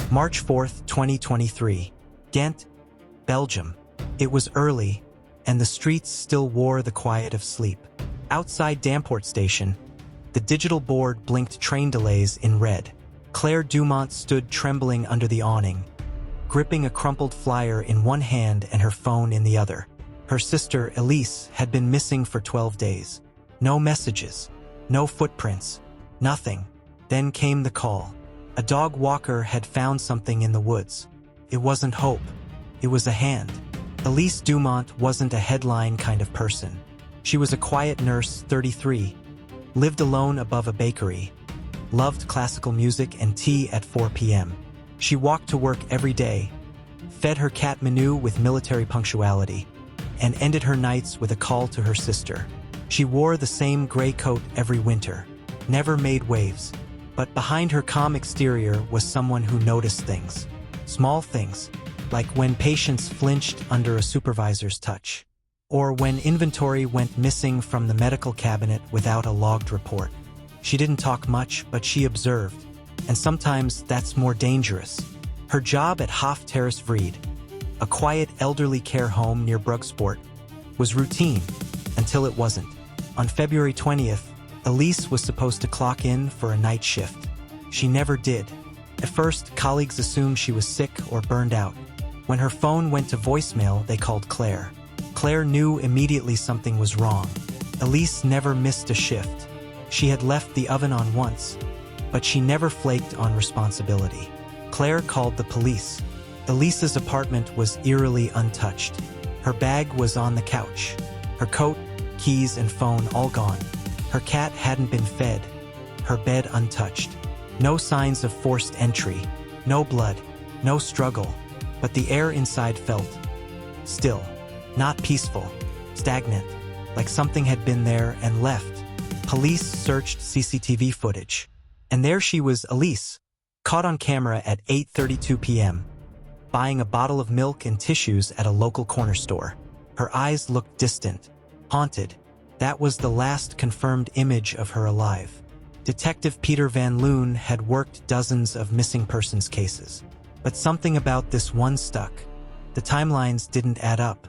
March 4, 2023. Ghent, Belgium. It was early, and the streets still wore the quiet of sleep. Outside Damport Station, the digital board blinked train delays in red. Claire Dumont stood trembling under the awning, gripping a crumpled flyer in one hand and her phone in the other. Her sister, Elise, had been missing for 12 days. No messages, no footprints, nothing. Then came the call. A dog walker had found something in the woods. It wasn't hope. It was a hand. Elise Dumont wasn't a headline kind of person. She was a quiet nurse, 33, lived alone above a bakery, loved classical music and tea at 4 p.m. She walked to work every day, fed her cat Manu with military punctuality, and ended her nights with a call to her sister. She wore the same gray coat every winter, never made waves. But behind her calm exterior was someone who noticed things. Small things, like when patients flinched under a supervisor's touch, or when inventory went missing from the medical cabinet without a logged report. She didn't talk much, but she observed, and sometimes that's more dangerous. Her job at Hof Terrace Vrede, a quiet elderly care home near Brugsport, was routine until it wasn't. On February 20th, Elise was supposed to clock in for a night shift. She never did. At first, colleagues assumed she was sick or burned out. When her phone went to voicemail, they called Claire. Claire knew immediately something was wrong. Elise never missed a shift. She had left the oven on once, but she never flaked on responsibility. Claire called the police. Elise's apartment was eerily untouched. Her bag was on the couch. Her coat, keys, and phone all gone. Her cat hadn't been fed, her bed untouched. No signs of forced entry, no blood, no struggle, but the air inside felt still, not peaceful, stagnant, like something had been there and left. Police searched CCTV footage, and there she was, Elise, caught on camera at 8:32 p.m., buying a bottle of milk and tissues at a local corner store. Her eyes looked distant, haunted. That was the last confirmed image of her alive. Detective Peter Van Loon had worked dozens of missing persons cases. But something about this one stuck. The timelines didn't add up.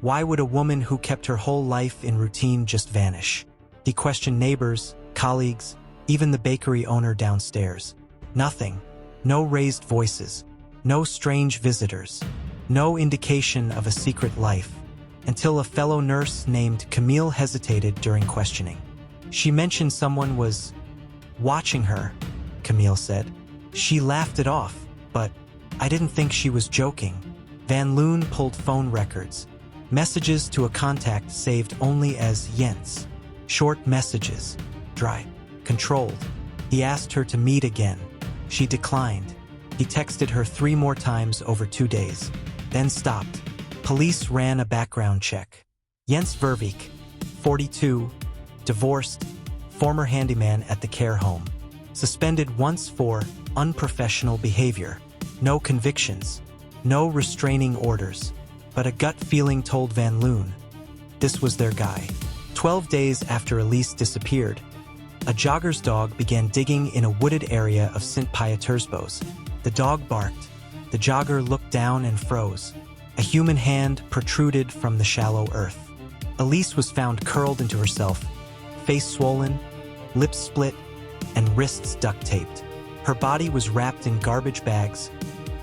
Why would a woman who kept her whole life in routine just vanish? He questioned neighbors, colleagues, even the bakery owner downstairs. Nothing. No raised voices. No strange visitors. No indication of a secret life. Until a fellow nurse named Camille hesitated during questioning. She mentioned someone was watching her, Camille said. She laughed it off, but I didn't think she was joking. Van Loon pulled phone records. Messages to a contact saved only as Jens. Short messages. Dry. Controlled. He asked her to meet again. She declined. He texted her 3 more times over 2 days, then stopped. Police ran a background check. Jens Verbeek, 42, divorced, former handyman at the care home. Suspended once for unprofessional behavior. No convictions. No restraining orders. But a gut feeling told Van Loon. This was their guy. 12 days after Elise disappeared, a jogger's dog began digging in a wooded area of Sint-Pietersbos. The dog barked. The jogger looked down and froze. A human hand protruded from the shallow earth. Elise was found curled into herself, face swollen, lips split, and wrists duct-taped. Her body was wrapped in garbage bags,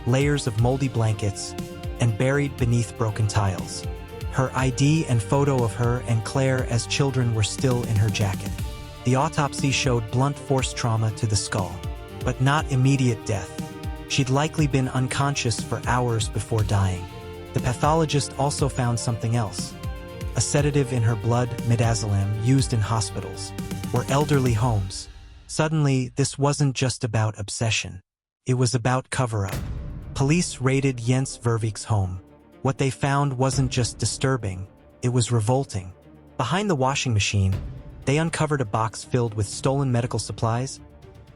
layers of moldy blankets, and buried beneath broken tiles. Her ID and photo of her and Claire as children were still in her jacket. The autopsy showed blunt force trauma to the skull, but not immediate death. She'd likely been unconscious for hours before dying. The pathologist also found something else. A sedative in her blood, midazolam, used in hospitals or elderly homes. Suddenly, this wasn't just about obsession. It was about cover-up. Police raided Jens Verbeek's home. What they found wasn't just disturbing, it was revolting. Behind the washing machine, they uncovered a box filled with stolen medical supplies,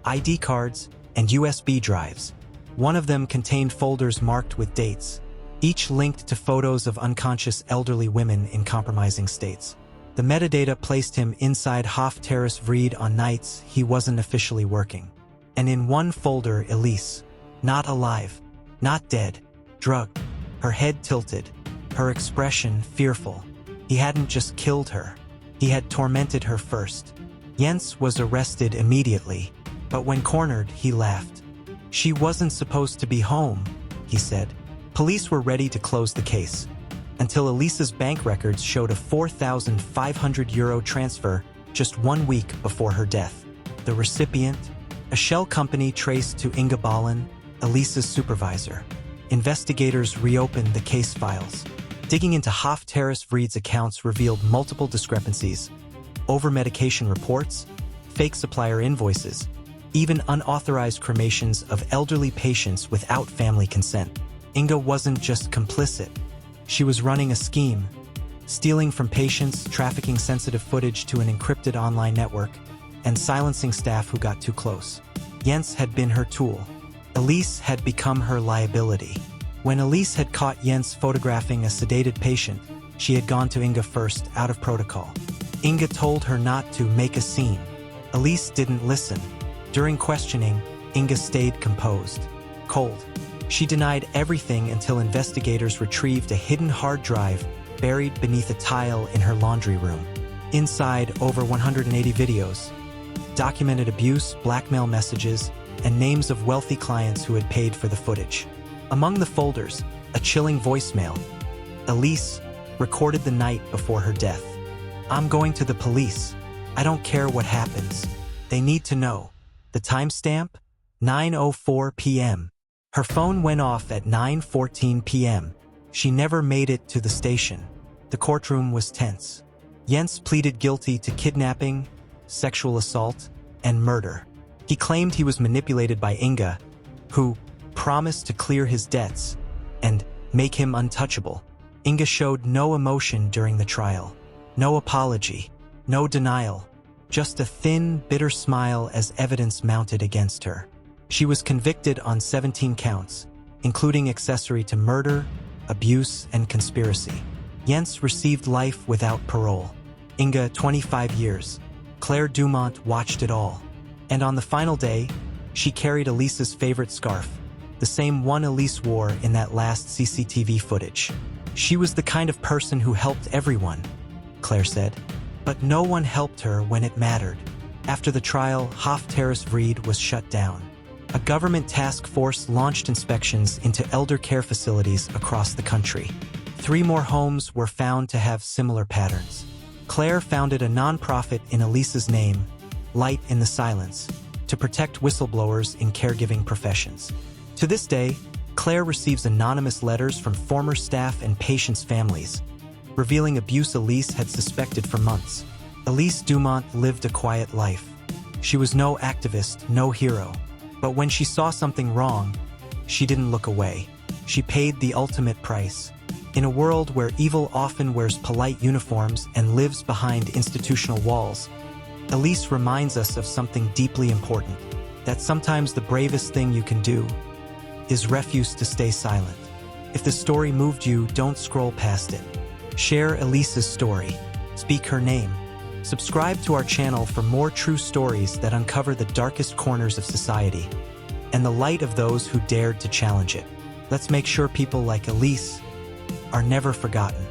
ID cards, and USB drives. One of them contained folders marked with dates, each linked to photos of unconscious elderly women in compromising states. The metadata placed him inside Hof Terrace Vrede on nights he wasn't officially working. And in one folder, Elise, Not alive. Not dead. Drugged. Her head tilted. Her expression fearful. He hadn't just killed her. He had tormented her first. Jens was arrested immediately, but when cornered, he laughed. She wasn't supposed to be home, he said. Police were ready to close the case, until Elise's bank records showed a €4,500 transfer just 1 week before her death. The recipient, a shell company traced to Inga Ballen, Elise's supervisor. Investigators reopened the case files. Digging into Terrace-Vrede's accounts revealed multiple discrepancies: over-medication reports, fake supplier invoices, even unauthorized cremations of elderly patients without family consent. Inga wasn't just complicit. She was running a scheme, stealing from patients, trafficking sensitive footage to an encrypted online network, and silencing staff who got too close. Jens had been her tool. Elise had become her liability. When Elise had caught Jens photographing a sedated patient, she had gone to Inga first, out of protocol. Inga told her not to make a scene. Elise didn't listen. During questioning, Inga stayed composed, cold. She denied everything until investigators retrieved a hidden hard drive buried beneath a tile in her laundry room. Inside, over 180 videos, documented abuse, blackmail messages, and names of wealthy clients who had paid for the footage. Among the folders, a chilling voicemail. Elise recorded the night before her death. "I'm going to the police. I don't care what happens. They need to know." The timestamp? 9:04 p.m. Her phone went off at 9:14 p.m. She never made it to the station. The courtroom was tense. Jens pleaded guilty to kidnapping, sexual assault, and murder. He claimed he was manipulated by Inga, who promised to clear his debts and make him untouchable. Inga showed no emotion during the trial. No apology, no denial, just a thin, bitter smile as evidence mounted against her. She was convicted on 17 counts, including accessory to murder, abuse, and conspiracy. Jens received life without parole. Inga, 25 years. Claire Dumont watched it all. And on the final day, she carried Elise's favorite scarf, the same one Elise wore in that last CCTV footage. "She was the kind of person who helped everyone," Claire said. But no one helped her when it mattered. After the trial, Terrace-Vrede was shut down. A government task force launched inspections into elder care facilities across the country. 3 more homes were found to have similar patterns. Claire founded a nonprofit in Elise's name, Light in the Silence, to protect whistleblowers in caregiving professions. To this day, Claire receives anonymous letters from former staff and patients' families, revealing abuse Elise had suspected for months. Elise Dumont lived a quiet life. She was no activist, no hero. But when she saw something wrong, she didn't look away. She paid the ultimate price. In a world where evil often wears polite uniforms and lives behind institutional walls, Elise reminds us of something deeply important, that sometimes the bravest thing you can do is refuse to stay silent. If the story moved you, don't scroll past it. Share Elise's story. Speak her name. Subscribe to our channel for more true stories that uncover the darkest corners of society and the light of those who dared to challenge it. Let's make sure people like Elise are never forgotten.